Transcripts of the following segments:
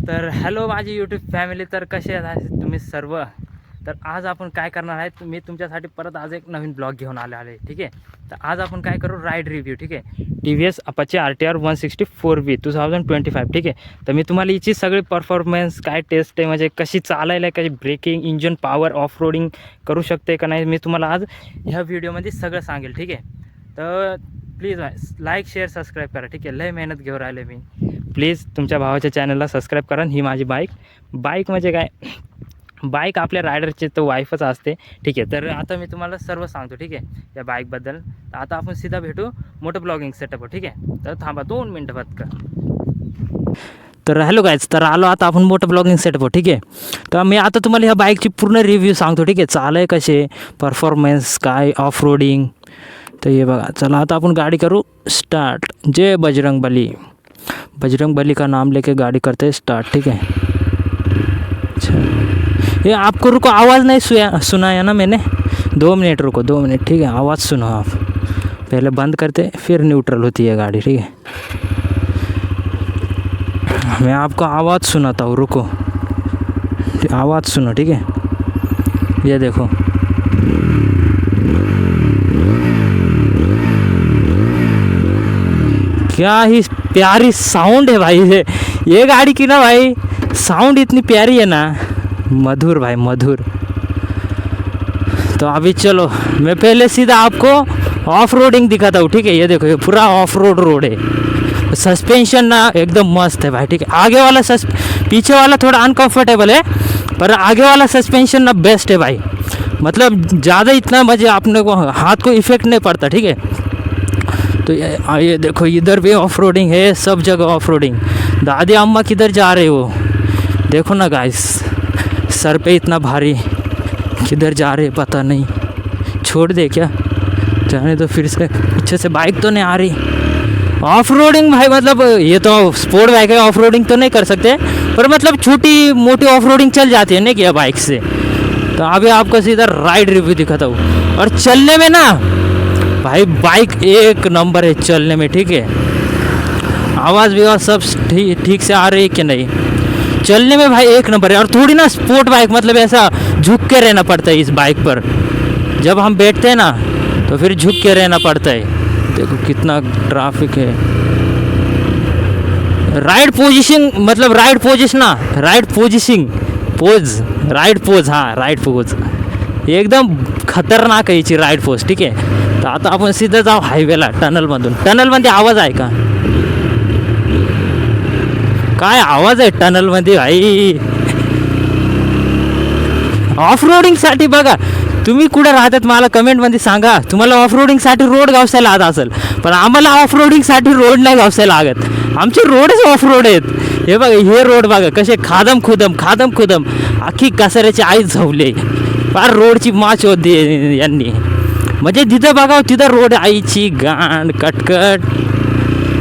तर हॅलो माझी YouTube family, तर कसे आहेत तुम्ही सर्व. तर आज आपण काय करणार आहे, मी तुमच्यासाठी परत आज एक नवीन ब्लॉग घेऊन आले. ठीक आहे, तर आज आपण काय करू, राईड रिव्ह्यू. ठीक आहे, TVS अपाचे RTR 164V 2025. ठीक आहे, तर मी तुम्हाला याची सगळी परफॉर्मन्स काय टेस्ट आहे, म्हणजे कशी चालायला, कशी braking, engine power, off roading करू शकते का नाही, मी तुम्हाला आज ह्या व्हिडिओमध्ये सगळं सांगेल. ठीक आहे, तर प्लीज लाईक शेअर सबस्क्राईब करा. ठीक आहे, लय मेहनत घेऊन राहिले मी. प्लीज तुमच्या भावाच्या चॅनलला सबस्क्राईब करा. ही माझी बाईक म्हणजे काय, बाईक आपल्या रायडरचे तर वाईफच असते. ठीक आहे, तर आता मी तुम्हाला सर्व सांगतो. ठीक आहे, या बाईकबद्दल. तर आता आपण सीधा भेटू मोठं ब्लॉगिंग सेटअप. ठीक आहे, तर थांबा 2 मिनटं फक्त. तर हॅलो गाईज, तर आलो आता आपण मोठं ब्लॉगिंग सेटअप. ठीक आहे, तर मी आता तुम्हाला ह्या बाईकची पूर्ण रिव्ह्यू सांगतो. ठीक आहे, चालय कसे, परफॉर्मन्स काय, ऑफ रोडिंग. तर ये बघा, चला आता आपण गाड़ी करूँ स्टार्ट. जय बजरंग बली का नाम लेके गाड़ी करते हैं स्टार्ट. ठीक है, अच्छा ये आपको रुको, आवाज़ नहीं सुनाया ना मैंने. 2 मिनट रुको, 2 मिनट. ठीक है, आवाज़ सुनो आप. पहले बंद करते फिर न्यूट्रल होती है गाड़ी. ठीक है, मैं आपको आवाज़ सुनाता हूँ, रुको आवाज़ सुनो. ठीक है, ये देखो, क्या ही प्यारी साउंड है भाई. ये गाड़ी की ना भाई, साउंड इतनी प्यारी है ना, मधुर भाई मधुर. तो अभी चलो मैं पहले सीधा आपको ऑफ रोडिंग दिखाता हूँ. ठीक है, ये देखो, ये पूरा ऑफ रोड है. सस्पेंशन ना एकदम मस्त है भाई. ठीक है, आगे वाला पीछे वाला थोड़ा अनकंफर्टेबल है, पर आगे वाला सस्पेंशन ना बेस्ट है भाई. मतलब ज़्यादा इतना मजे अपने को हाथ को इफेक्ट नहीं पड़ता. ठीक है, तो ये देखो, इधर भी ऑफ रोडिंग है, सब जगह ऑफ रोडिंग. दादी अम्मा किधर जा रहे हो, देखो ना गाइस, सर पे इतना भारी, किधर जा रहे पता नहीं. छोड़ दे क्या, जाने तो फिर से. पीछे से बाइक तो नहीं आ रही. ऑफ रोडिंग भाई, मतलब ये तो स्पोर्ट बाइक है, ऑफ रोडिंग तो नहीं कर सकते, पर मतलब छोटी मोटी ऑफ रोडिंग चल जाती है ना क्या बाइक से. तो अभी आपको सीधा राइड रिव्यू दिखाता हूँ. और चलने में ना भाई, बाइक एक नंबर है चलने में. ठीक है, आवाज़ भी सब ठीक से आ रही है कि नहीं, चलने में भाई एक नंबर है. और थोड़ी ना स्पोर्ट बाइक, मतलब ऐसा झुक के रहना पड़ता है इस बाइक पर. जब हम बैठते हैं ना तो फिर झुक के रहना पड़ता है. देखो कितना ट्रैफिक है. राइड पोजीशन, मतलब राइड पोजिशन ना, राइड पोजिशिंग पोज, राइड पोज, हाँ राइड पोज एकदम खतरनाक आहे याची राइड पोज. ठीक आहे, तर आता आपण सीधा जाऊ हायवेला, टनलमध्ये आवाज आहे का, काय आवाज आहे टनलमध्ये भाई. ऑफ रोडिंगसाठी बघा, तुम्ही कुठे राहतात मला कमेंटमध्ये सांगा. तुम्हाला ऑफ रोडिंगसाठी रोड गावसायला लागत असेल, पण आम्हाला ऑफ रोडिंगसाठी रोड नाही गावसायला लागत. आमचे रोडच ऑफ रोड आहेत. हे बघा, हे रोड बघा कसे खादम खुदम अख्खी कचऱ्याची आईच झवले. फार रोडची माच होती यांनी, म्हणजे जिथं बघावं तिथं रोड आईची गांड कटकट.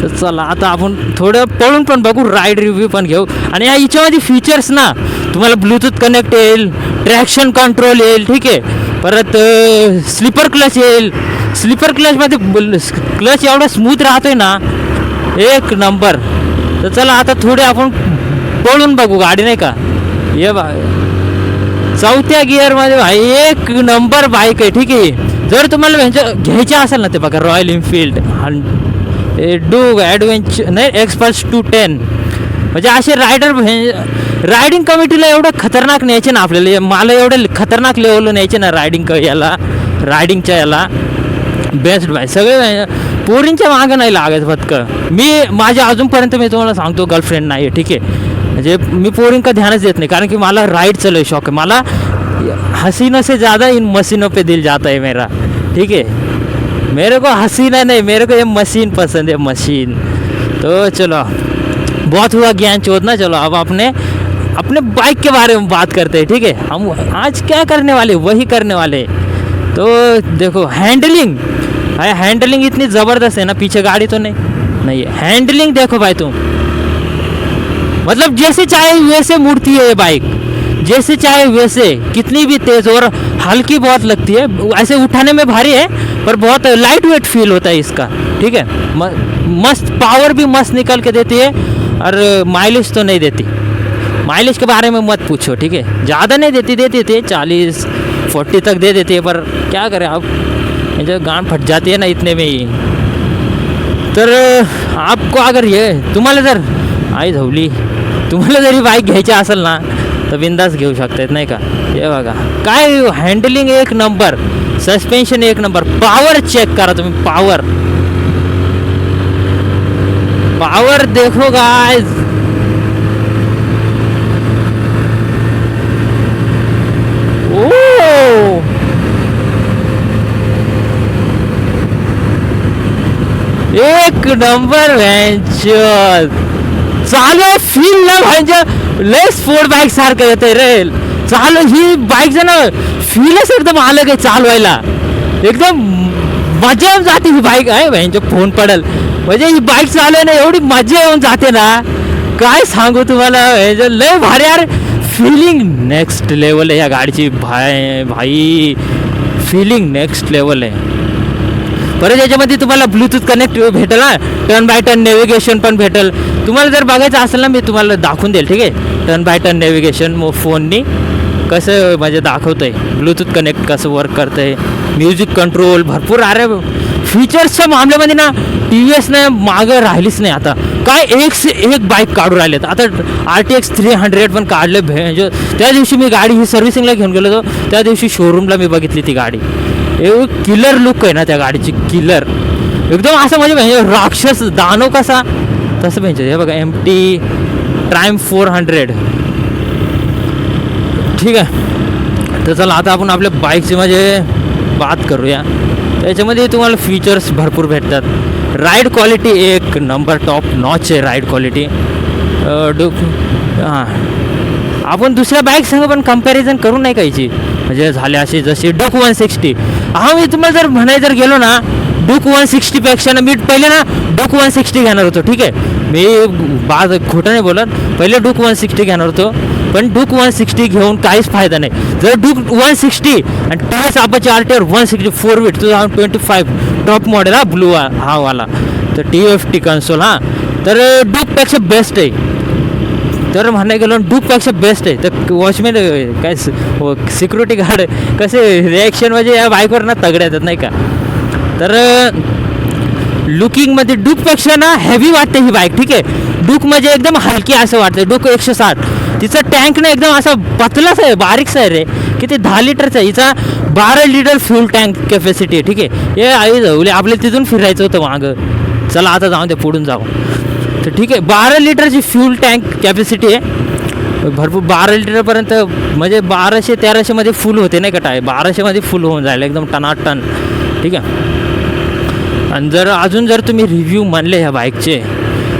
तर चला आता आपण थोडं पळून पण बघू, राईड रिव्ह्यू पण घेऊ. आणि याच्यामध्ये फीचर्स ना, तुम्हाला ब्लूटूथ कनेक्ट येईल, ट्रॅक्शन कंट्रोल येईल. ठीक आहे, परत स्लीपर क्लच येईल. स्लीपर क्लचमध्ये क्लच एवढा स्मूथ राहतोय ना, एक नंबर. तर चला आता थोडे आपण पळून बघू गाडी, नाही का. ये बा, 4थ्या गिअरमध्ये भाई एक नंबर बाईक आहे. ठीक आहे, जर तुम्हाला घ्यायचे असेल ना, ते बघा रॉयल एनफिल्ड डूग ॲडव्हेंचर नाही, एक्सपल्स 210. म्हणजे असे रायडिंग कमिटीला एवढं खतरनाक न्यायचे ना आपल्याला, मला एवढं खतरनाक लेवलला न्यायचे ना रायडिंगच्या याला बेस्ट भाई. सगळे पोरींच्या मागं नाही लागत फक्त. माझ्या अजूनपर्यंत मी तुम्हाला सांगतो गर्लफ्रेंड नाही आहे. ठीक आहे, म्हणजे मी पोरींका ध्यानच देत नाही, कारण की मला राईडचं लय शौक आहे. मला हसीनों से ज़्यादा इन मशीनों पे दिल जाता है मेरा. ठीक है, मेरे को हसीना नहीं, मेरे को ये मशीन पसंद है, मशीन. तो चलो बहुत हुआ ज्ञान चोदना, चलो अब अपने बाइक के बारे में बात करते हैं. ठीक है, हम आज क्या करने वाले, वही करने वाले. तो देखो हैंडलिंग इतनी ज़बरदस्त है ना, पीछे गाड़ी तो नहीं है. हैंडलिंग देखो भाई तुम, मतलब जैसे चाहे वैसे मुड़ती है ये बाइक, जैसे चाहे वैसे. कितनी भी तेज़, और हल्की बहुत लगती है, ऐसे उठाने में भारी है पर बहुत लाइट वेट फील होता है इसका. ठीक है, मस्त पावर भी मस्त निकल के देती है, और माइलेज तो नहीं देती. माइलेज के बारे में मत पूछो, ठीक है, ज़्यादा नहीं देती थे 40-40 तक दे देते, पर क्या करें आप, जो गांड फट जाती है ना इतने में ही. तर आपको अगर ये तुम्हाला जर आई झवली तुम्हाला जरी बाईक घ्यायची असेल ना तर बिंदास घेऊ शकतात नाही का. हे बघा काय हँडलिंग एक नंबर, सस्पेन्शन एक नंबर, पॉवर चेक करा तुम्ही, पॉवर देखो गाइस. एक नंबर व्हॅन्चर चालू फील ना म्हणजे लय स्पोर्ट बाईक सारखं येते रे चालू. ही बाईक जण फीलच एकदम आलं काही चालवायला, एकदम मजा येऊन जाते ही बाईक आहे. व्हॅन्चर फोन पडेल म्हणजे ही बाईक चालू ना एवढी मजा येऊन जाते ना काय सांगू तुम्हाला. लय भारी यार, फिलिंग नेक्स्ट लेवल आहे या गाडीची. भाई फिलिंग नेक्स्ट लेवल आहे. परत याच्यामध्ये तुम्हाला ब्लूटूथ कनेक्ट भेटेल ना, टर्न बाय टर्न नेव्हिगेशन पण भेटेल. तुम्हाला जर बघायचं असेल ना मी तुम्हाला दाखवून देईल, ठीक आहे, टर्न बाय टर्न नेव्हिगेशन मग फोननी कसं म्हणजे दाखवतं आहे, ब्लूटूथ कनेक्ट कसं वर्क करतं आहे, म्युझिक कंट्रोल भरपूर. अरे फीचर्सच्या मामल्यामध्ये ना टी व्ही एसनं मागं राहिलीच नाही. आता काय एक से एक बाईक काढून राहिलेत. आता RTX 300 पण काढले. म्हणजे त्या दिवशी मी गाडी ही सर्व्हिसिंगला घेऊन गेलो होतो, त्या दिवशी शोरूमला मी बघितली ती गाडी. किलर लुक आहे ना त्या गाडीची, किलर एकदम असं म्हणजे राक्षस दानव कसा तसं पाहिजे. हे बघा MT Triumph 400, ठीक आहे. तर चला आता आपण आपल्या बाईकची म्हणजे बात करूया. त्याच्यामध्ये तुम्हाला फीचर्स भरपूर भेटतात. राईड क्वालिटी एक नंबर टॉप नॉच आहे राईड क्वालिटी. हां आपण दुसऱ्या बाईक संग पण कंपॅरिझन करून नाही कायची, म्हणजे झाले असे जसे डुक 160. हा मी तुम्हाला जर म्हणायला जर गेलो ना डुक 160पेक्षा ना मी पहिले ना डुक 160 घेणार होतो, ठीक आहे, मी खोटं नाही बोलत, पहिले डुक 160 घेणार होतो. पण डुक 160 घेऊन काहीच फायदा नाही. जर डुक 160 आणि TVS Apache RTR 160 4WD 2025 top model हा ब्लू हा वाला, तर TFT कन्सोल हां, तर डुकपेक्षा बेस्ट आहे. तर म्हणायला गेलो डुकपेक्षा बेस्ट आहे. तर वॉचमॅन काय सिक्युरिटी गार्ड कसे रिॲक्शन म्हणजे या बाईकवर ना तगड्या येतात नाही का. तर लुकिंगमध्ये डुकपेक्षा ना हेवी वाटते ही बाईक, ठीक आहे. डुक म्हणजे एकदम हलकी असं वाटतं. डुक 160, तिचा टँक ना एकदम असा पतलाच आहे, बारीकसा आहे रे, किती 10 लिटरचा आहे. हिचा 12 लिटर फ्यूल टँक कॅपॅसिटी आहे, ठीक आहे. हे आई जाऊले आपल्याला तिथून फिरायचं होतं मागं, चला आता जाऊन दे पुढून जाऊ. तर ठीक आहे 12 लिटरची फ्यूल टँक कॅपॅसिटी आहे भरपूर. 12 लिटरपर्यंत म्हणजे 1200-1300 मध्ये फुल होते नाही का, टाय 1200 मध्ये फुल होऊन जाईल एकदम टनाटन, ठीक आहे. आणि जर अजून जर तुम्ही रिव्ह्यू म्हणले ह्या बाईकचे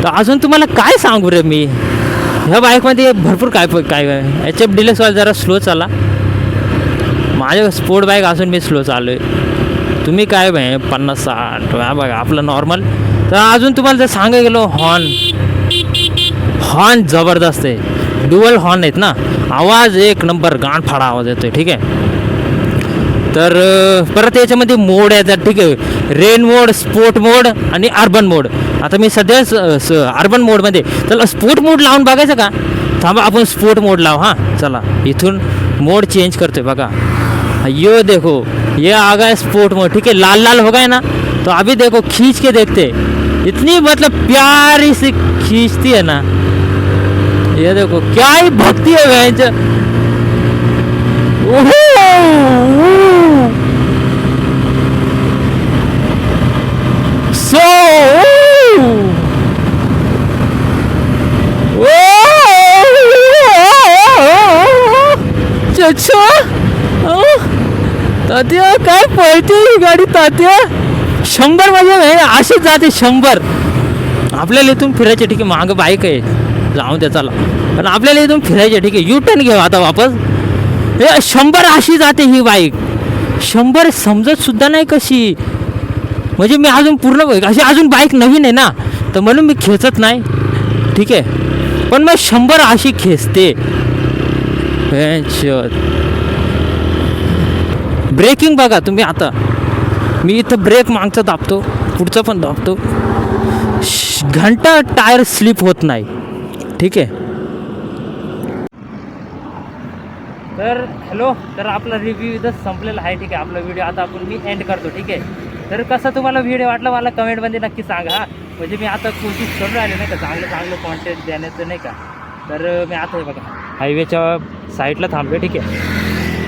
तर अजून तुम्हाला काय सांगू रे मी. ह्या बाईकमध्ये भरपूर काय HF डिलक्स वाला जरा स्लो चाला, माझ्या स्पोर्ट बाईक असून मी स्लो चालू आहे. तुम्ही काय 50-60 बघा आपलं नॉर्मल. तर अजून तुम्हाला जर सांगायला गेलो हॉर्न जबरदस्त आहे, ड्युअल हॉर्न आहेत ना, आवाज एक नंबर गाणफाडा आवाज येतोय, ठीक आहे. तर परत याच्यामध्ये मोड येतात, ठीक आहे, रेन मोड, स्पोर्ट मोड आणि अर्बन मोड. आता मी सध्या अर्बन मोडमध्ये, चला स्पोर्ट मोड लावून बघायचं का, थांबा आपण स्पोर्ट मोड लाव. हां चला इथून मोड चेंज करतोय बघा. यो देखो ये आ गया स्पोर्ट मोड, ठीक है, लाल लाल हो गए ना, तो अभी देखो खींच के देखते, इतनी मतलब प्यारी सी खींचती है ना, ये देखो क्या ही भक्ति है भैंस. सो अच्छा तात्या काय पळते ही गाडी तात्या. 100 म्हणजे अशीच जाते 100. आपल्याला इथून फिरायचे, ठीक आहे, मागं बाईक आहे जाऊन द्या चला, पण आपल्याला इथून फिरायचे, ठीक आहे, U-टर्न घेऊ आता वापस. हे 100 अशी जाते ही बाईक. 100 समजत सुद्धा नाही कशी, म्हणजे मी अजून पूर्ण अशी अजून बाईक नवीन आहे ना, तर म्हणून मी खेचत नाही, ठीक आहे, पण मग 100 अशी खेचते. ब्रेकिंग बघा तुम्ही. आता मी इथं ब्रेक मागचा दाबतो, पुढचा पण दाबतो, घंटा टायर स्लिप होत नाही, ठीक आहे. तर हॅलो, तर आपला रिव्ह्यू इथं संपलेला आहे. ठीक आहे, आपला व्हिडिओ आता आपण मी एंड करतो. ठीक आहे, तर कसा तुम्हाला व्हिडिओ वाटला मला कमेंटमध्ये नक्की सांगा. म्हणजे मी आता कोशिश करून राहिले नाही का चांगलं चांगलं कॉन्टेंट देण्याचं नाही का. तर मी आता हे बघा हायवेच्या साईडला थांबलो. ठीक आहे,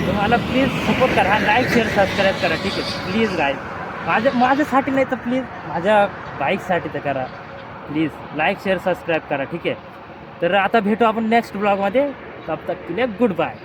तर मला प्लीज सपोर्ट करा, लाईक शेअर सबस्क्राईब करा. ठीक आहे प्लीज गाईज, माझ्यासाठी नाही तर प्लीज माझ्या बाईकसाठी तर करा. प्लीज लाईक शेअर सबस्क्राईब करा. ठीक आहे, तर आता भेटू आपण नेक्स्ट ब्लॉगमध्ये. तब तक के लिए गुड बाय.